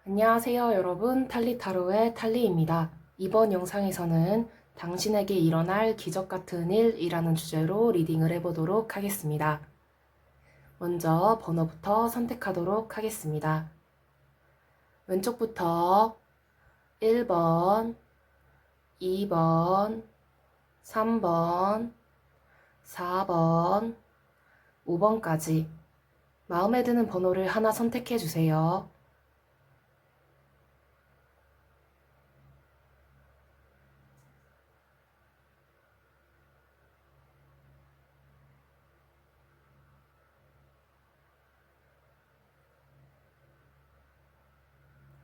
안녕하세요, 여러분. 탈리타로의 탈리입니다. 이번 영상에서는 당신에게 일어날 기적 같은 일이라는 주제로 리딩을 해보도록 하겠습니다. 먼저 번호부터 선택하도록 하겠습니다. 왼쪽부터 1번, 2번, 3번, 4번, 5번까지 마음에 드는 번호를 하나 선택해 주세요.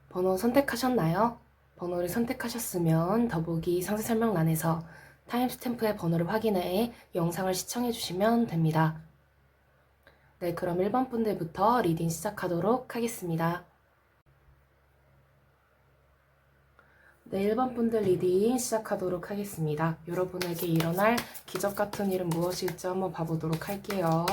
번호 선택하셨나요? 번호를 선택하셨으면 더보기 상세 설명란에서 타임스탬프의 번호를 확인해 영상을 시청해 주시면 됩니다. 네, 그럼 1번 분들부터 리딩 시작하도록 하겠습니다. 네, 1번 분들 리딩 시작하도록 하겠습니다. 여러분에게 일어날 기적 같은 일은 무엇일지 한번 봐보도록 할게요.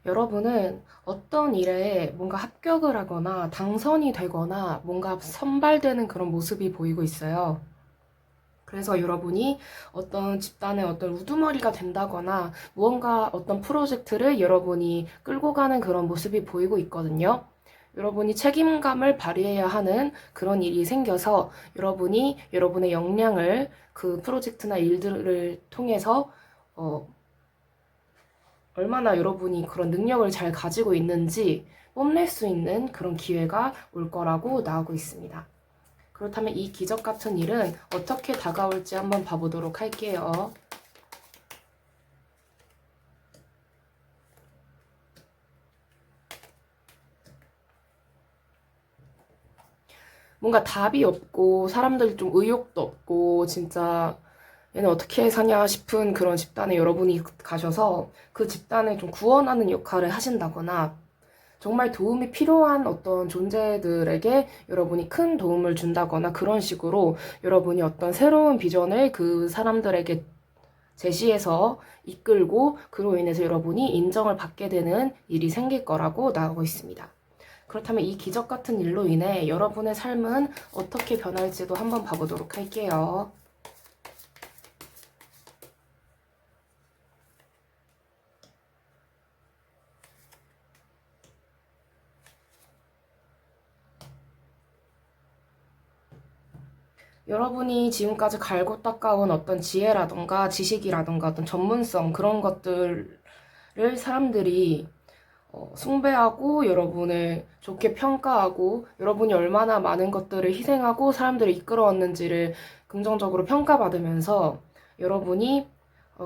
여러분은 어떤 일에 뭔가 합격을 하거나 당선이 되거나 뭔가 선발되는 그런 모습이 보이고 있어요. 그래서 여러분이 어떤 집단의 어떤 우두머리가 된다거나 무언가 어떤 프로젝트를 여러분이 끌고 가는 그런 모습이 보이고 있거든요. 여러분이 책임감을 발휘해야 하는 그런 일이 생겨서 여러분이 여러분의 역량을 그 프로젝트나 일들을 통해서 얼마나 여러분이 그런 능력을 잘 가지고 있는지 뽐낼 수 있는 그런 기회가 올 거라고 나오고 있습니다. 그렇다면 이 기적 같은 일은 어떻게 다가올지 한번 봐보도록 할게요. 뭔가 답이 없고 사람들이 좀 의욕도 없고 진짜 얘는 어떻게 사냐 싶은 그런 집단에 여러분이 가셔서 그 집단을 좀 구원하는 역할을 하신다거나 정말 도움이 필요한 어떤 존재들에게 여러분이 큰 도움을 준다거나 그런 식으로 여러분이 어떤 새로운 비전을 그 사람들에게 제시해서 이끌고 그로 인해서 여러분이 인정을 받게 되는 일이 생길 거라고 나오고 있습니다. 그렇다면 이 기적 같은 일로 인해 여러분의 삶은 어떻게 변할지도 한번 봐보도록 할게요. 여러분이 지금까지 갈고 닦아온 어떤 지혜라던가 지식이라던가 어떤 전문성 그런 것들을 사람들이 숭배하고 여러분을 좋게 평가하고 여러분이 얼마나 많은 것들을 희생하고 사람들을 이끌어왔는지를 긍정적으로 평가받으면서 여러분이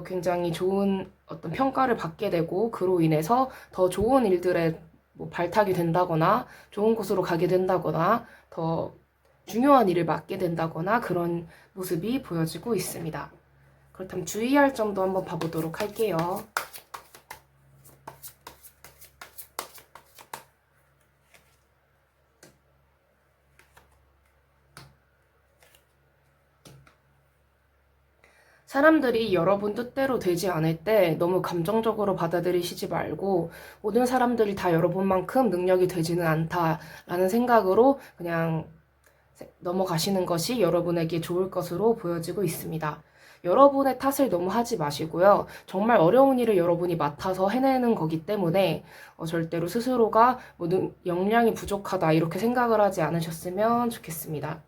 굉장히 좋은 어떤 평가를 받게 되고 그로 인해서 더 좋은 일들에 뭐 발탁이 된다거나 좋은 곳으로 가게 된다거나 더 중요한 일을 맡게 된다거나 그런 모습이 보여지고 있습니다. 그렇다면 주의할 점도 한번 봐보도록 할게요. 사람들이 여러분 뜻대로 되지 않을 때 너무 감정적으로 받아들이시지 말고 모든 사람들이 다 여러분만큼 능력이 되지는 않다라는 생각으로 그냥 넘어가시는 것이 여러분에게 좋을 것으로 보여지고 있습니다. 여러분의 탓을 너무 하지 마시고요. 정말 어려운 일을 여러분이 맡아서 해내는 거기 때문에 절대로 스스로가 뭐 역량이 부족하다 이렇게 생각을 하지 않으셨으면 좋겠습니다.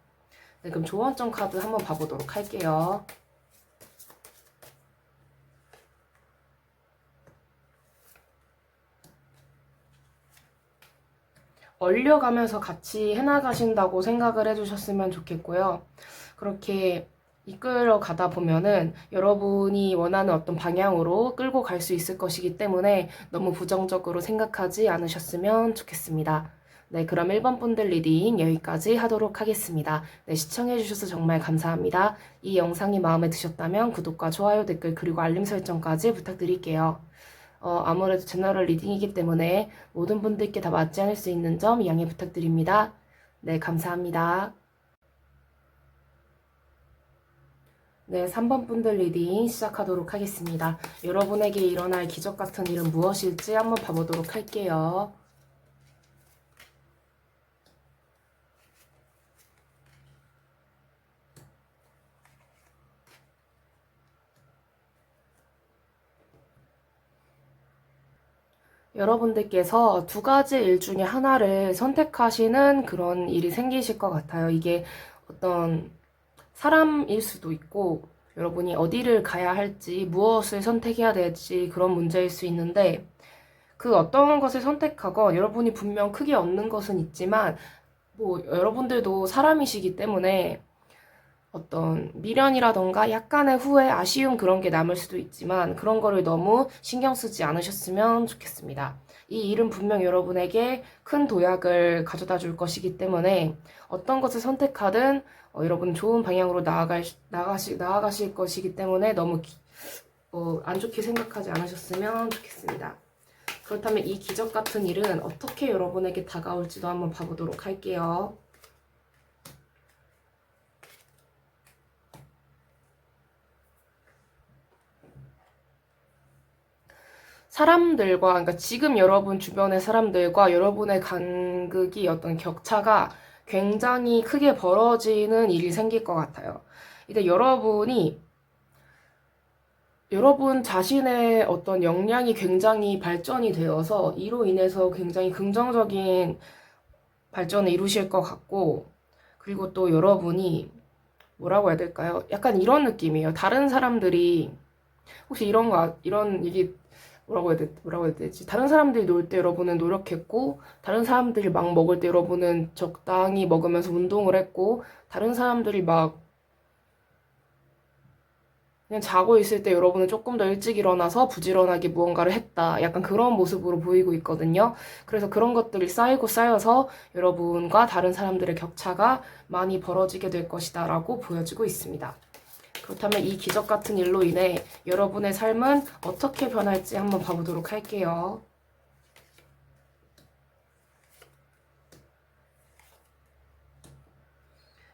네, 그럼 조언점 카드 한번 봐보도록 할게요. 얼려가면서 같이 해나가신다고 생각을 해주셨으면 좋겠고요. 그렇게 이끌어 가다 보면은 여러분이 원하는 어떤 방향으로 끌고 갈 수 있을 것이기 때문에 너무 부정적으로 생각하지 않으셨으면 좋겠습니다. 네, 그럼 1번 분들 리딩 여기까지 하도록 하겠습니다. 네, 시청해주셔서 정말 감사합니다. 이 영상이 마음에 드셨다면 구독과 좋아요, 댓글, 그리고 알림 설정까지 부탁드릴게요. 아무래도 제너럴 리딩이기 때문에 모든 분들께 다 맞지 않을 수 있는 점 양해 부탁드립니다. 네, 감사합니다. 네, 3번 분들 리딩 시작하도록 하겠습니다. 여러분에게 일어날 기적 같은 일은 무엇일지 한번 봐보도록 할게요. 여러분들께서 두 가지 일 중에 하나를 선택하시는 그런 일이 생기실 것 같아요. 이게 어떤 사람일 수도 있고, 여러분이 어디를 가야 할지, 무엇을 선택해야 될지 그런 문제일 수 있는데, 그 어떤 것을 선택하건 여러분이 분명 크게 얻는 것은 있지만, 뭐, 여러분들도 사람이시기 때문에 어떤 미련이라던가 약간의 후회, 아쉬움 그런 게 남을 수도 있지만 그런 거를 너무 신경 쓰지 않으셨으면 좋겠습니다. 이 일은 분명 여러분에게 큰 도약을 가져다 줄 것이기 때문에 어떤 것을 선택하든 여러분 좋은 방향으로 나아가실 것이기 때문에 너무 안 좋게 생각하지 않으셨으면 좋겠습니다. 그렇다면 이 기적 같은 일은 어떻게 여러분에게 다가올지도 한번 봐보도록 할게요. 사람들과, 그러니까 지금 여러분 주변의 사람들과 여러분의 간극이 어떤 격차가 굉장히 크게 벌어지는 일이 생길 것 같아요. 이제 여러분 자신의 어떤 역량이 굉장히 발전이 되어서 이로 인해서 굉장히 긍정적인 발전을 이루실 것 같고, 그리고 또 여러분이 뭐라고 해야 될까요? 약간 이런 느낌이에요. 다른 사람들이 혹시 이런 얘기 뭐라고 해야 되지? 다른 사람들이 놀 때 여러분은 노력했고, 다른 사람들이 막 먹을 때 여러분은 적당히 먹으면서 운동을 했고, 다른 사람들이 막 그냥 자고 있을 때 여러분은 조금 더 일찍 일어나서 부지런하게 무언가를 했다. 약간 그런 모습으로 보이고 있거든요. 그래서 그런 것들이 쌓이고 쌓여서 여러분과 다른 사람들의 격차가 많이 벌어지게 될 것이다 라고 보여지고 있습니다. 그렇다면 이 기적 같은 일로 인해 여러분의 삶은 어떻게 변할지 한번 봐보도록 할게요.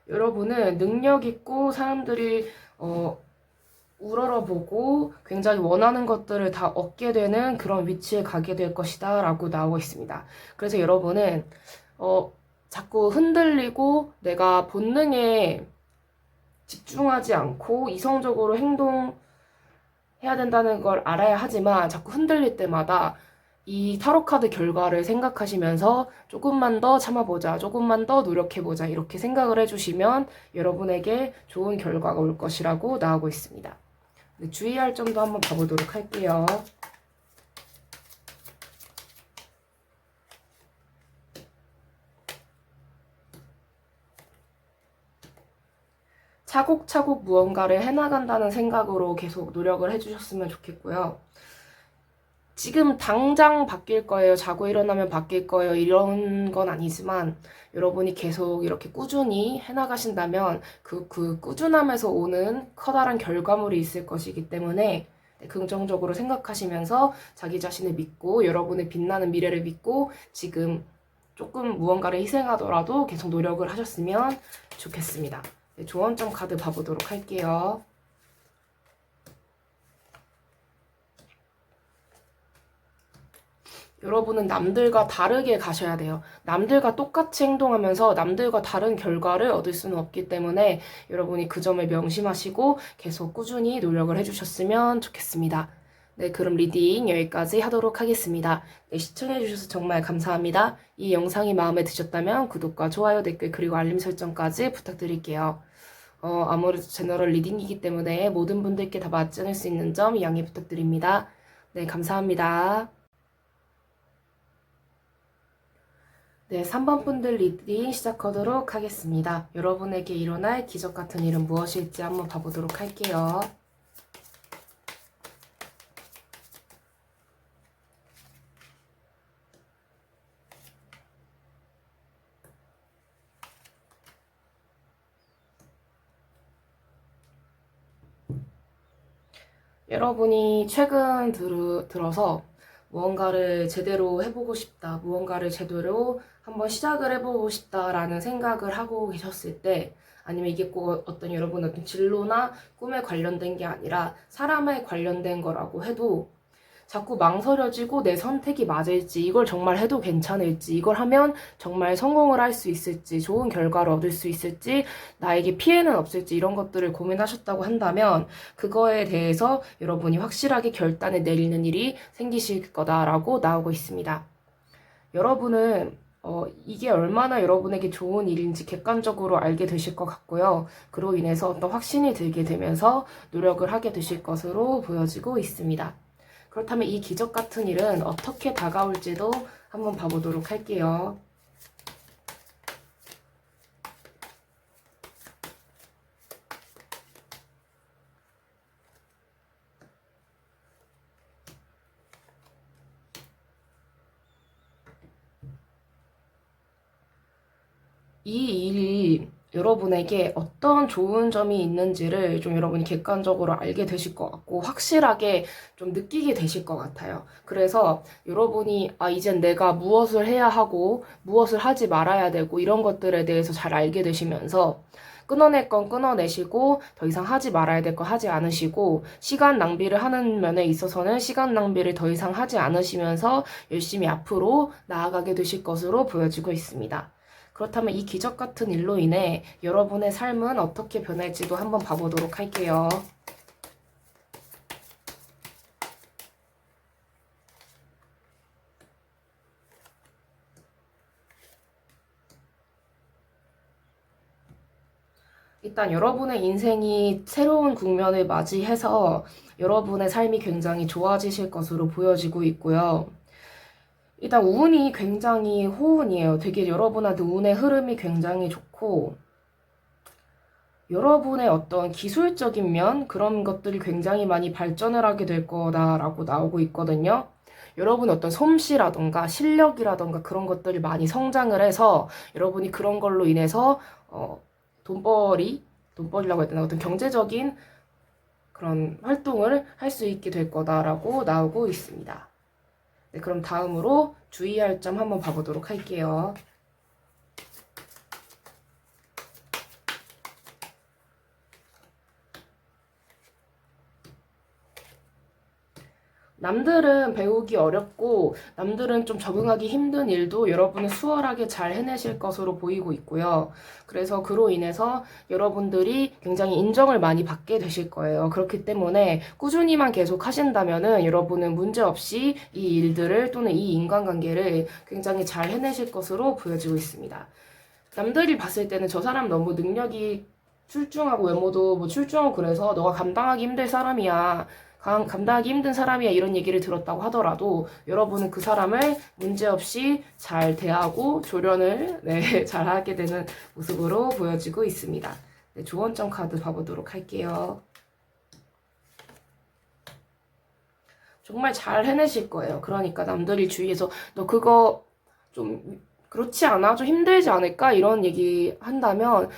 여러분은 능력 있고 사람들이 우러러보고 굉장히 원하는 것들을 다 얻게 되는 그런 위치에 가게 될 것이다 라고 나오고 있습니다. 그래서 여러분은 자꾸 흔들리고 내가 본능에 집중하지 않고 이성적으로 행동해야 된다는 걸 알아야 하지만 자꾸 흔들릴 때마다 이 타로 카드 결과를 생각하시면서 조금만 더 참아보자, 조금만 더 노력해보자 이렇게 생각을 해주시면 여러분에게 좋은 결과가 올 것이라고 나오고 있습니다. 주의할 점도 한번 봐보도록 할게요. 차곡차곡 무언가를 해나간다는 생각으로 계속 노력을 해주셨으면 좋겠고요. 지금 당장 바뀔 거예요. 자고 일어나면 바뀔 거예요. 이런 건 아니지만 여러분이 계속 이렇게 꾸준히 해나가신다면 그 꾸준함에서 오는 커다란 결과물이 있을 것이기 때문에 긍정적으로 생각하시면서 자기 자신을 믿고 여러분의 빛나는 미래를 믿고 지금 조금 무언가를 희생하더라도 계속 노력을 하셨으면 좋겠습니다. 조언점 카드 봐보도록 할게요. 여러분은 남들과 다르게 가셔야 돼요. 남들과 똑같이 행동하면서 남들과 다른 결과를 얻을 수는 없기 때문에 여러분이 그 점을 명심하시고 계속 꾸준히 노력을 해주셨으면 좋겠습니다. 네, 그럼 리딩 여기까지 하도록 하겠습니다. 네, 시청해주셔서 정말 감사합니다. 이 영상이 마음에 드셨다면 구독과 좋아요, 댓글, 그리고 알림 설정까지 부탁드릴게요. 아무래도 제너럴 리딩이기 때문에 모든 분들께 다 맞지 않을 수 있는 점 양해 부탁드립니다. 네, 감사합니다. 네, 3번 분들 리딩 시작하도록 하겠습니다. 여러분에게 일어날 기적 같은 일은 무엇일지 한번 봐보도록 할게요. 여러분이 최근 들어서 무언가를 제대로 해보고 싶다, 무언가를 제대로 한번 시작을 해보고 싶다라는 생각을 하고 계셨을 때, 아니면 이게 꼭 어떤 여러분 어떤 진로나 꿈에 관련된 게 아니라 사람에 관련된 거라고 해도 자꾸 망설여지고 내 선택이 맞을지, 이걸 정말 해도 괜찮을지, 이걸 하면 정말 성공을 할 수 있을지, 좋은 결과를 얻을 수 있을지, 나에게 피해는 없을지, 이런 것들을 고민하셨다고 한다면 그거에 대해서 여러분이 확실하게 결단을 내리는 일이 생기실 거다라고 나오고 있습니다. 여러분은 이게 얼마나 여러분에게 좋은 일인지 객관적으로 알게 되실 것 같고요. 그로 인해서 어떤 확신이 들게 되면서 노력을 하게 되실 것으로 보여지고 있습니다. 그렇다면 이 기적 같은 일은 어떻게 다가올지도 한번 봐보도록 할게요. 이 일이 여러분에게 어떤 좋은 점이 있는지를 좀 여러분이 객관적으로 알게 되실 것 같고 확실하게 좀 느끼게 되실 것 같아요. 그래서 여러분이 이젠 내가 무엇을 해야 하고 무엇을 하지 말아야 되고 이런 것들에 대해서 잘 알게 되시면서 끊어낼 건 끊어내시고 더 이상 하지 말아야 될 거 하지 않으시고 시간 낭비를 하는 면에 있어서는 시간 낭비를 더 이상 하지 않으시면서 열심히 앞으로 나아가게 되실 것으로 보여지고 있습니다. 그렇다면 이 기적 같은 일로 인해 여러분의 삶은 어떻게 변할지도 한번 봐보도록 할게요. 일단 여러분의 인생이 새로운 국면을 맞이해서 여러분의 삶이 굉장히 좋아지실 것으로 보여지고 있고요. 일단 운이 굉장히 호운이에요. 되게 여러분한테 운의 흐름이 굉장히 좋고 여러분의 어떤 기술적인 면 그런 것들이 굉장히 많이 발전을 하게 될 거다라고 나오고 있거든요. 여러분의 어떤 솜씨라던가 실력이라던가 그런 것들이 많이 성장을 해서 여러분이 그런 걸로 인해서 돈벌이라고 해야 되나 어떤 경제적인 그런 활동을 할 수 있게 될 거다라고 나오고 있습니다. 네, 그럼 다음으로 주의할 점 한번 봐보도록 할게요. 남들은 배우기 어렵고 남들은 좀 적응하기 힘든 일도 여러분은 수월하게 잘 해내실 것으로 보이고 있고요. 그래서 그로 인해서 여러분들이 굉장히 인정을 많이 받게 되실 거예요. 그렇기 때문에 꾸준히만 계속 하신다면은 여러분은 문제없이 이 일들을 또는 이 인간관계를 굉장히 잘 해내실 것으로 보여지고 있습니다. 남들이 봤을 때는 저 사람 너무 능력이 출중하고 외모도 뭐 출중하고 그래서 너가 감당하기 힘들 사람이야. 감당하기 힘든 사람이야 이런 얘기를 들었다고 하더라도 여러분은 그 사람을 문제없이 잘 대하고 조련을 잘 하게 되는 모습으로 보여지고 있습니다. 네, 조언점 카드 봐보도록 할게요. 정말 잘 해내실 거예요. 그러니까 남들이 주위에서 너 그거 좀 그렇지 않아? 좀 힘들지 않을까? 이런 얘기 한다면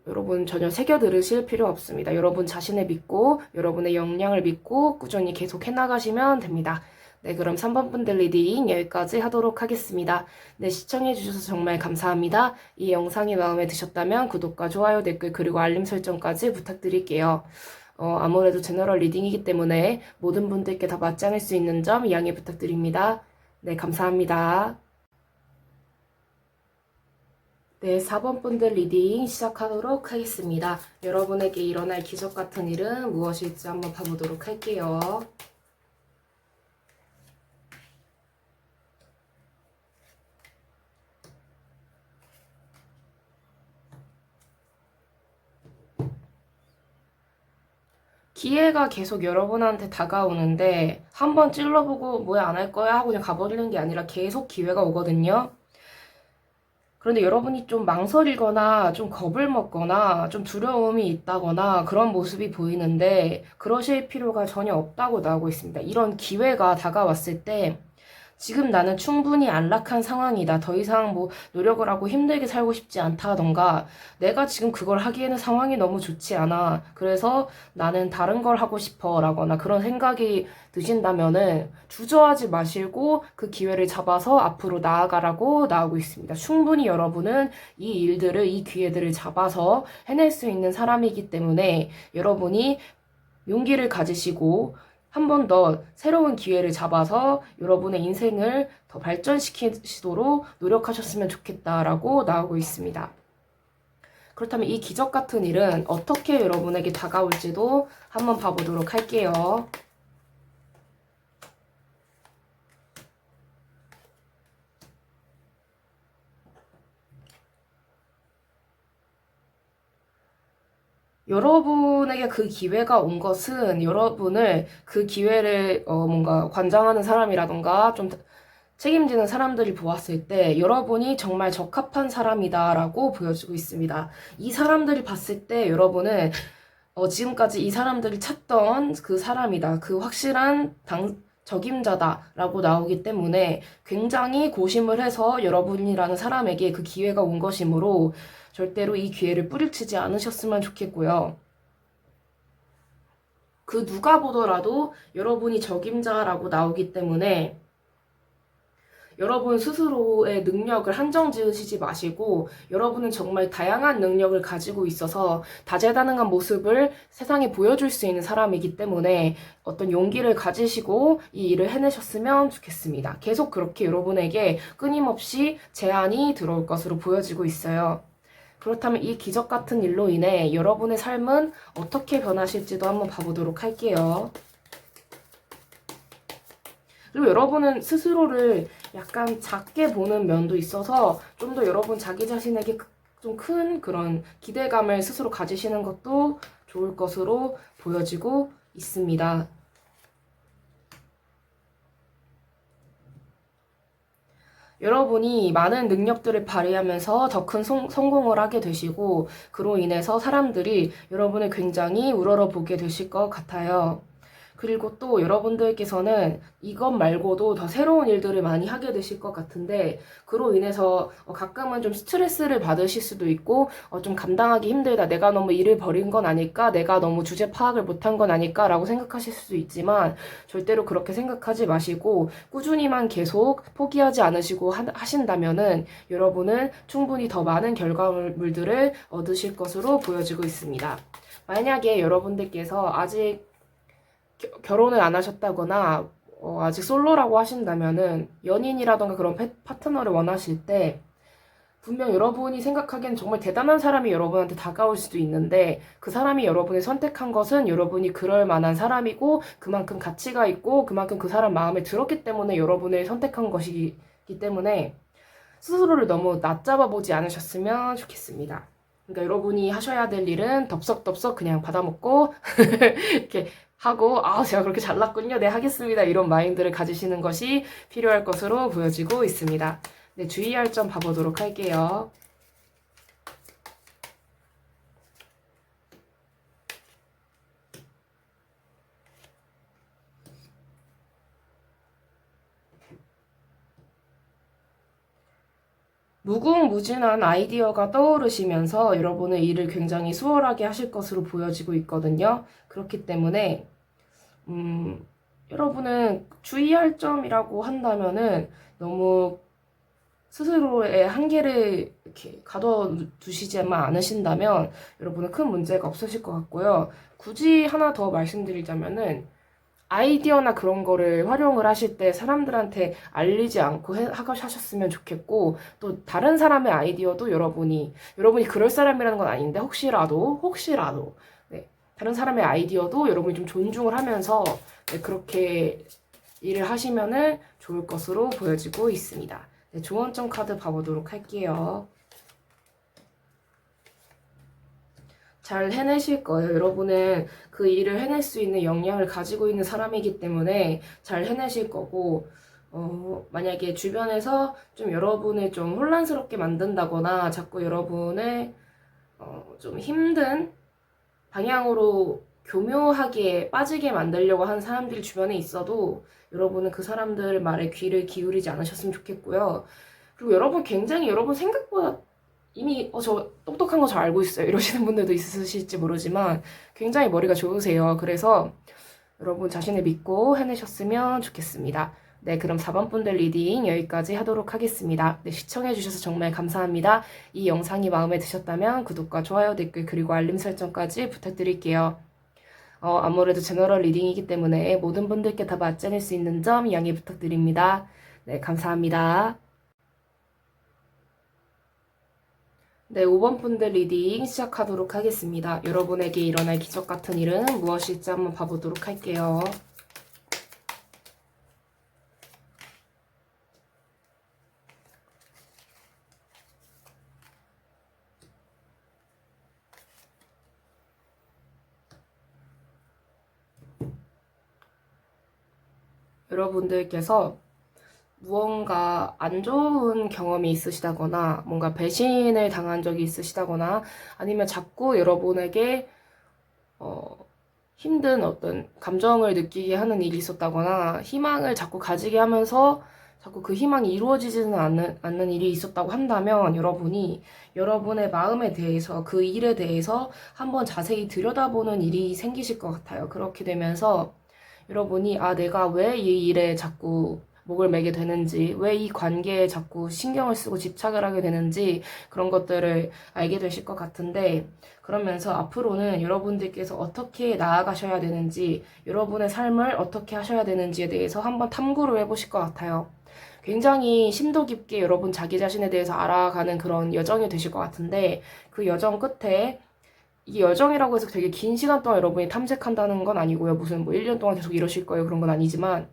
여러분 전혀 새겨 들으실 필요 없습니다. 여러분 자신을 믿고 여러분의 역량을 믿고 꾸준히 계속 해나가시면 됩니다. 네, 그럼 3번 분들 리딩 여기까지 하도록 하겠습니다. 네, 시청해주셔서 정말 감사합니다. 이 영상이 마음에 드셨다면 구독과 좋아요, 댓글, 그리고 알림 설정까지 부탁드릴게요. 아무래도 제너럴 리딩이기 때문에 모든 분들께 다 맞지 않을 수 있는 점 양해 부탁드립니다. 네, 감사합니다. 네, 4번 분들 리딩 시작하도록 하겠습니다. 여러분에게 일어날 기적 같은 일은 무엇일지 한번 봐보도록 할게요. 기회가 계속 여러분한테 다가오는데 한번 찔러보고 뭐야 안 할 거야 하고 그냥 가버리는 게 아니라 계속 기회가 오거든요. 그런데 여러분이 좀 망설이거나 좀 겁을 먹거나 좀 두려움이 있다거나 그런 모습이 보이는데 그러실 필요가 전혀 없다고 나오고 있습니다. 이런 기회가 다가왔을 때 지금 나는 충분히 안락한 상황이다. 더 이상 뭐 노력을 하고 힘들게 살고 싶지 않다던가 내가 지금 그걸 하기에는 상황이 너무 좋지 않아. 그래서 나는 다른 걸 하고 싶어 라거나 그런 생각이 드신다면은 주저하지 마시고 그 기회를 잡아서 앞으로 나아가라고 나오고 있습니다. 충분히 여러분은 이 일들을, 이 기회들을 잡아서 해낼 수 있는 사람이기 때문에 여러분이 용기를 가지시고 한 번 더 새로운 기회를 잡아서 여러분의 인생을 더 발전시키시도록 노력하셨으면 좋겠다라고 나오고 있습니다. 그렇다면 이 기적 같은 일은 어떻게 여러분에게 다가올지도 한번 봐보도록 할게요. 여러분에게 그 기회가 온 것은 여러분을 그 기회를 뭔가 관장하는 사람이라던가 좀 책임지는 사람들이 보았을 때 여러분이 정말 적합한 사람이다라고 보여주고 있습니다. 이 사람들이 봤을 때 여러분은 지금까지 이 사람들이 찾던 그 사람이다. 그 확실한 적임자다라고 나오기 때문에 굉장히 고심을 해서 여러분이라는 사람에게 그 기회가 온 것이므로 절대로 이 기회를 뿌리치지 않으셨으면 좋겠고요. 그 누가 보더라도 여러분이 적임자라고 나오기 때문에 여러분 스스로의 능력을 한정 지으시지 마시고 여러분은 정말 다양한 능력을 가지고 있어서 다재다능한 모습을 세상에 보여줄 수 있는 사람이기 때문에 어떤 용기를 가지시고 이 일을 해내셨으면 좋겠습니다. 계속 그렇게 여러분에게 끊임없이 제안이 들어올 것으로 보여지고 있어요. 그렇다면 이 기적 같은 일로 인해 여러분의 삶은 어떻게 변하실지도 한번 봐보도록 할게요. 그리고 여러분은 스스로를 약간 작게 보는 면도 있어서 좀 더 여러분 자기 자신에게 좀 큰 그런 기대감을 스스로 가지시는 것도 좋을 것으로 보여지고 있습니다. 여러분이 많은 능력들을 발휘하면서 더 큰 성공을 하게 되시고 그로 인해서 사람들이 여러분을 굉장히 우러러보게 되실 것 같아요. 그리고 또 여러분들께서는 이것 말고도 더 새로운 일들을 많이 하게 되실 것 같은데 그로 인해서 가끔은 좀 스트레스를 받으실 수도 있고 좀 감당하기 힘들다. 내가 너무 일을 버린 건 아닐까? 내가 너무 주제 파악을 못한 건 아닐까? 라고 생각하실 수도 있지만 절대로 그렇게 생각하지 마시고 꾸준히만 계속 포기하지 않으시고 하신다면은 여러분은 충분히 더 많은 결과물들을 얻으실 것으로 보여지고 있습니다. 만약에 여러분들께서 아직 결혼을 안 하셨다거나 아직 솔로라고 하신다면은 연인이라던가 그런 파트너를 원하실 때 분명 여러분이 생각하기엔 정말 대단한 사람이 여러분한테 다가올 수도 있는데 그 사람이 여러분이 선택한 것은 여러분이 그럴 만한 사람이고 그만큼 가치가 있고 그만큼 그 사람 마음에 들었기 때문에 여러분을 선택한 것이기 때문에 스스로를 너무 낮잡아 보지 않으셨으면 좋겠습니다. 그러니까 여러분이 하셔야 될 일은 덥석덥석 그냥 받아먹고 이렇게 하고 제가 그렇게 잘났군요. 네, 하겠습니다. 이런 마인드를 가지시는 것이 필요할 것으로 보여지고 있습니다. 네, 주의할 점 봐보도록 할게요. 무궁무진한 아이디어가 떠오르시면서 여러분의 일을 굉장히 수월하게 하실 것으로 보여지고 있거든요. 그렇기 때문에 여러분은 주의할 점이라고 한다면은 너무 스스로의 한계를 이렇게 가둬두시지만 않으신다면 여러분은 큰 문제가 없으실 것 같고요. 굳이 하나 더 말씀드리자면은 아이디어나 그런 거를 활용을 하실 때 사람들한테 알리지 않고 하셨으면 좋겠고 또 다른 사람의 아이디어도 여러분이 그럴 사람이라는 건 아닌데 혹시라도 네, 다른 사람의 아이디어도 여러분이 좀 존중을 하면서 네, 그렇게 일을 하시면은 좋을 것으로 보여지고 있습니다. 네, 조언점 카드 봐보도록 할게요. 잘 해내실 거예요. 여러분은 그 일을 해낼 수 있는 역량을 가지고 있는 사람이기 때문에 잘 해내실 거고, 만약에 주변에서 좀 여러분을 좀 혼란스럽게 만든다거나 자꾸 여러분을 좀 힘든 방향으로 교묘하게 빠지게 만들려고 하는 사람들이 주변에 있어도 여러분은 그 사람들 말에 귀를 기울이지 않으셨으면 좋겠고요. 그리고 여러분 굉장히 여러분 생각보다 이미 저 똑똑한 거 잘 알고 있어요 이러시는 분들도 있으실지 모르지만 굉장히 머리가 좋으세요. 그래서 여러분 자신을 믿고 해내셨으면 좋겠습니다. 네, 그럼 4번 분들 리딩 여기까지 하도록 하겠습니다. 네, 시청해주셔서 정말 감사합니다. 이 영상이 마음에 드셨다면 구독과 좋아요, 댓글, 그리고 알림 설정까지 부탁드릴게요. 아무래도 제너럴 리딩이기 때문에 모든 분들께 다 맞지 않을 수 있는 점 양해 부탁드립니다. 네, 감사합니다. 네, 5번 분들 리딩 시작하도록 하겠습니다. 여러분에게 일어날 기적 같은 일은 무엇일지 한번 봐보도록 할게요. 여러분들께서 무언가 안 좋은 경험이 있으시다거나 뭔가 배신을 당한 적이 있으시다거나 아니면 자꾸 여러분에게 힘든 어떤 감정을 느끼게 하는 일이 있었다거나 희망을 자꾸 가지게 하면서 자꾸 그 희망이 이루어지지는 않는 일이 있었다고 한다면 여러분이 여러분의 마음에 대해서 그 일에 대해서 한번 자세히 들여다보는 일이 생기실 것 같아요. 그렇게 되면서 여러분이 내가 왜 이 일에 자꾸 목을 매게 되는지, 왜 이 관계에 자꾸 신경을 쓰고 집착을 하게 되는지 그런 것들을 알게 되실 것 같은데 그러면서 앞으로는 여러분들께서 어떻게 나아가셔야 되는지, 여러분의 삶을 어떻게 하셔야 되는지에 대해서 한번 탐구를 해보실 것 같아요. 굉장히 심도 깊게 여러분 자기 자신에 대해서 알아가는 그런 여정이 되실 것 같은데 그 여정 끝에 이게 여정이라고 해서 되게 긴 시간 동안 여러분이 탐색한다는 건 아니고요. 무슨 뭐 1년 동안 계속 이러실 거예요. 그런 건 아니지만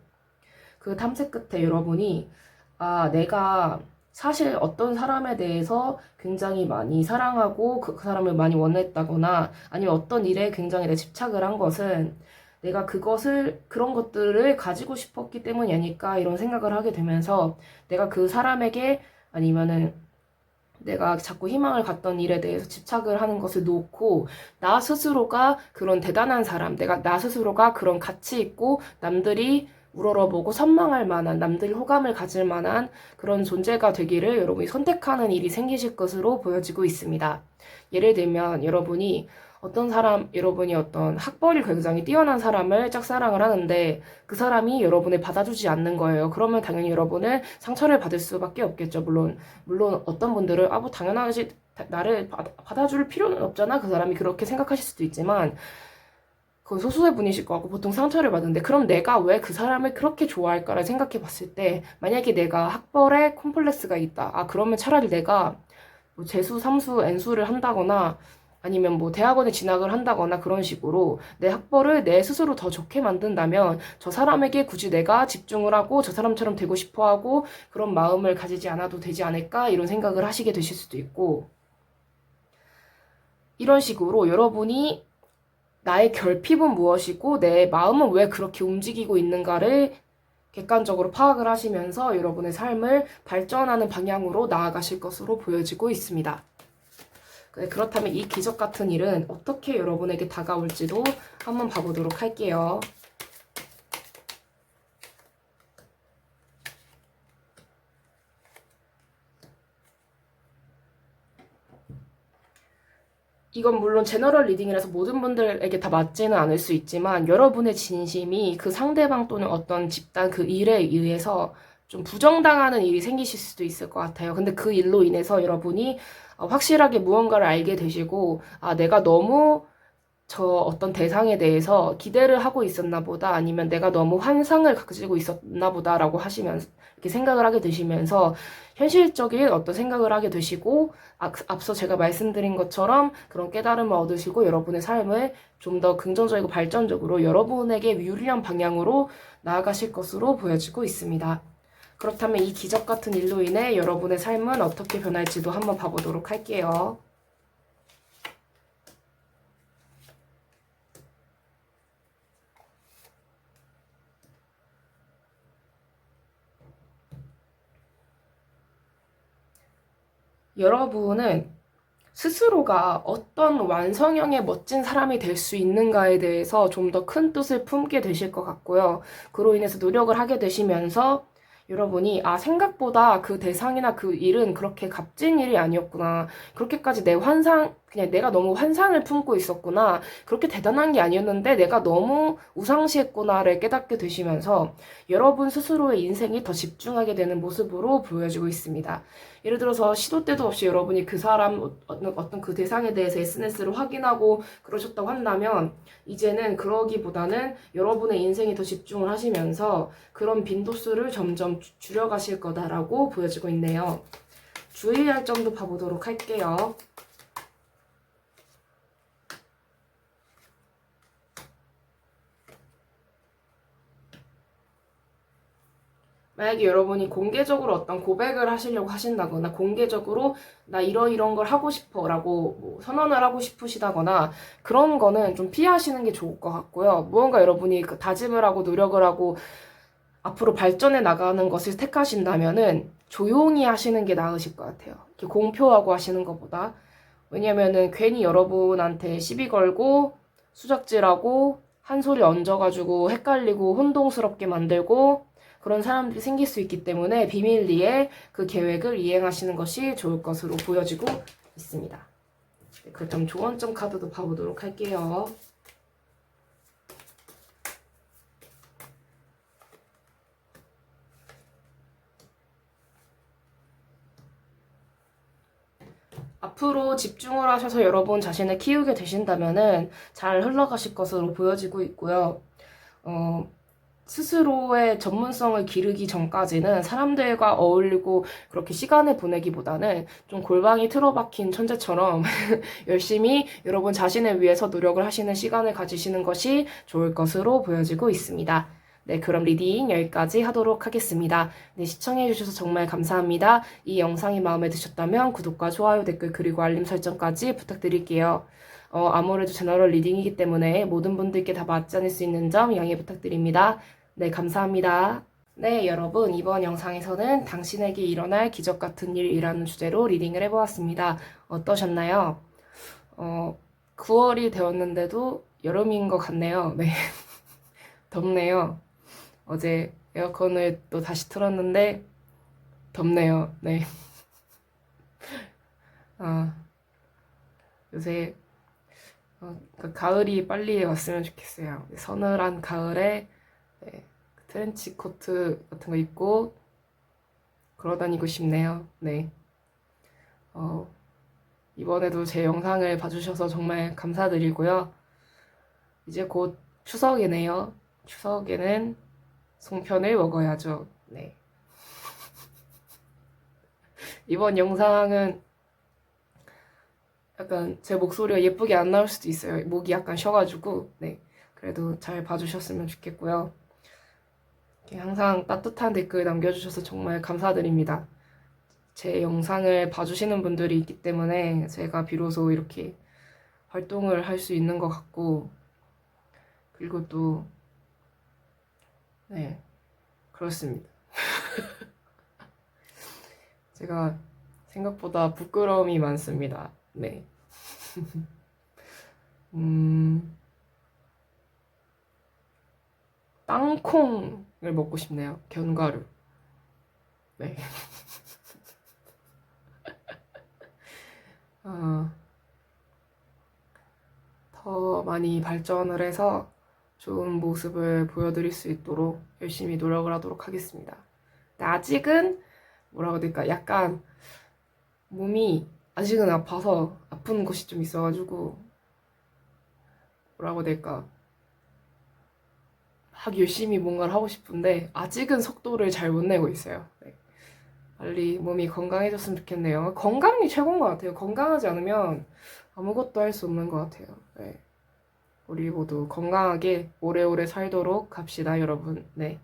그 탐색 끝에 여러분이 내가 사실 어떤 사람에 대해서 굉장히 많이 사랑하고 그 사람을 많이 원했다거나 아니면 어떤 일에 굉장히 내 집착을 한 것은 내가 그런 것들을 가지고 싶었기 때문이 아닐까 이런 생각을 하게 되면서 내가 그 사람에게 아니면은 내가 자꾸 희망을 갖던 일에 대해서 집착을 하는 것을 놓고 나 스스로가 그런 대단한 사람, 나 스스로가 그런 가치 있고 남들이 우러러보고 선망할 만한, 남들이 호감을 가질 만한 그런 존재가 되기를 여러분이 선택하는 일이 생기실 것으로 보여지고 있습니다. 예를 들면 여러분이 어떤 학벌이 굉장히 뛰어난 사람을 짝사랑을 하는데 그 사람이 여러분을 받아주지 않는 거예요. 그러면 당연히 여러분은 상처를 받을 수밖에 없겠죠. 물론 어떤 분들은 뭐 당연하지 나를 받아줄 필요는 없잖아. 그 사람이 그렇게 생각하실 수도 있지만 그건 소수의 분이실 것 같고 보통 상처를 받는데 그럼 내가 왜 그 사람을 그렇게 좋아할까를 생각해 봤을 때 만약에 내가 학벌에 콤플렉스가 있다. 그러면 차라리 내가 뭐 재수, 삼수, N수를 한다거나 아니면 뭐 대학원에 진학을 한다거나 그런 식으로 내 학벌을 내 스스로 더 좋게 만든다면 저 사람에게 굳이 내가 집중을 하고 저 사람처럼 되고 싶어 하고 그런 마음을 가지지 않아도 되지 않을까 이런 생각을 하시게 되실 수도 있고 이런 식으로 여러분이 나의 결핍은 무엇이고 내 마음은 왜 그렇게 움직이고 있는가를 객관적으로 파악을 하시면서 여러분의 삶을 발전하는 방향으로 나아가실 것으로 보여지고 있습니다. 그렇다면 이 기적 같은 일은 어떻게 여러분에게 다가올지도 한번 봐보도록 할게요. 이건 물론 제너럴 리딩이라서 모든 분들에게 다 맞지는 않을 수 있지만 여러분의 진심이 그 상대방 또는 어떤 집단 그 일에 의해서 좀 부정당하는 일이 생기실 수도 있을 것 같아요. 근데 그 일로 인해서 여러분이 확실하게 무언가를 알게 되시고 내가 너무 저 어떤 대상에 대해서 기대를 하고 있었나 보다 아니면 내가 너무 환상을 가지고 있었나 보다라고 하시면서 이렇게 생각을 하게 되시면서 현실적인 어떤 생각을 하게 되시고 앞서 제가 말씀드린 것처럼 그런 깨달음을 얻으시고 여러분의 삶을 좀 더 긍정적이고 발전적으로 여러분에게 유리한 방향으로 나아가실 것으로 보여지고 있습니다. 그렇다면 이 기적 같은 일로 인해 여러분의 삶은 어떻게 변할지도 한번 봐보도록 할게요. 여러분은 스스로가 어떤 완성형의 멋진 사람이 될 수 있는가에 대해서 좀 더 큰 뜻을 품게 되실 것 같고요. 그로 인해서 노력을 하게 되시면서 여러분이 생각보다 그 대상이나 그 일은 그렇게 값진 일이 아니었구나. 그렇게까지 그냥 내가 너무 환상을 품고 있었구나. 그렇게 대단한 게 아니었는데 내가 너무 우상시했구나를 깨닫게 되시면서 여러분 스스로의 인생이 더 집중하게 되는 모습으로 보여지고 있습니다. 예를 들어서 시도 때도 없이 여러분이 그 사람 어떤 그 대상에 대해서 SNS를 확인하고 그러셨다고 한다면 이제는 그러기보다는 여러분의 인생에 더 집중을 하시면서 그런 빈도수를 점점 줄여가실 거다라고 보여지고 있네요. 주의할 점도 봐보도록 할게요. 만약에 여러분이 공개적으로 어떤 고백을 하시려고 하신다거나 공개적으로 나 이런 걸 하고 싶어 라고 뭐 선언을 하고 싶으시다거나 그런 거는 좀 피하시는 게 좋을 것 같고요. 무언가 여러분이 다짐을 하고 노력을 하고 앞으로 발전해 나가는 것을 택하신다면은 조용히 하시는 게 나으실 것 같아요. 이렇게 공표하고 하시는 것보다. 왜냐면은 괜히 여러분한테 시비 걸고 수작질하고 한 소리 얹어가지고 헷갈리고 혼동스럽게 만들고 그런 사람들이 생길 수 있기 때문에 비밀리에 그 계획을 이행하시는 것이 좋을 것으로 보여지고 있습니다. 그렇다면 조언점 카드도 봐보도록 할게요. 앞으로 집중을 하셔서 여러분 자신을 키우게 되신다면은 잘 흘러가실 것으로 보여지고 있고요. 스스로의 전문성을 기르기 전까지는 사람들과 어울리고 그렇게 시간을 보내기보다는 좀 골방이 틀어박힌 천재처럼 열심히 여러분 자신을 위해서 노력을 하시는 시간을 가지시는 것이 좋을 것으로 보여지고 있습니다. 네, 그럼 리딩 여기까지 하도록 하겠습니다. 네, 시청해주셔서 정말 감사합니다. 이 영상이 마음에 드셨다면 구독과 좋아요, 댓글, 그리고 알림 설정까지 부탁드릴게요. 아무래도 제너럴 리딩이기 때문에 모든 분들께 다 맞지 않을 수 있는 점 양해 부탁드립니다. 네, 감사합니다. 네, 여러분, 이번 영상에서는 당신에게 일어날 기적 같은 일이라는 주제로 리딩을 해보았습니다. 어떠셨나요? 9월이 되었는데도 여름인 것 같네요. 네. 덥네요. 어제 에어컨을 또 다시 틀었는데 덥네요. 네. 요새 가을이 빨리 왔으면 좋겠어요. 서늘한 가을에 네, 트렌치 코트 같은 거 입고 걸어다니고 싶네요. 네. 이번에도 제 영상을 봐주셔서 정말 감사드리고요. 이제 곧 추석이네요. 추석에는 송편을 먹어야죠. 네. 이번 영상은 약간 제 목소리가 예쁘게 안 나올 수도 있어요. 목이 약간 쉬어가지고. 네. 그래도 잘 봐주셨으면 좋겠고요. 항상 따뜻한 댓글 남겨주셔서 정말 감사드립니다. 제 영상을 봐주시는 분들이 있기 때문에 제가 비로소 이렇게 활동을 할 수 있는 것 같고, 그리고 또, 네, 그렇습니다. 제가 생각보다 부끄러움이 많습니다. 네. 땅콩을 먹고 싶네요. 견과류. 네. 더 많이 발전을 해서 좋은 모습을 보여드릴 수 있도록 열심히 노력을 하도록 하겠습니다. 근데 아직은 뭐라고 해야 될까? 약간 몸이 아직은 아파서 아픈 곳이 좀 있어가지고 뭐라고 해야 될까? 막 열심히 뭔가를 하고 싶은데 아직은 속도를 잘 못 내고 있어요. 네. 빨리 몸이 건강해졌으면 좋겠네요. 건강이 최고인 것 같아요. 건강하지 않으면 아무것도 할 수 없는 것 같아요. 네. 우리 모두 건강하게 오래오래 살도록 합시다, 여러분. 네.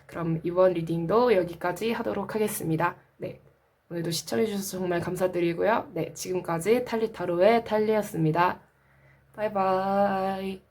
그럼 이번 리딩도 여기까지 하도록 하겠습니다. 네. 오늘도 시청해주셔서 정말 감사드리고요. 네. 지금까지 탈리타로의 탈리였습니다. 바이바이.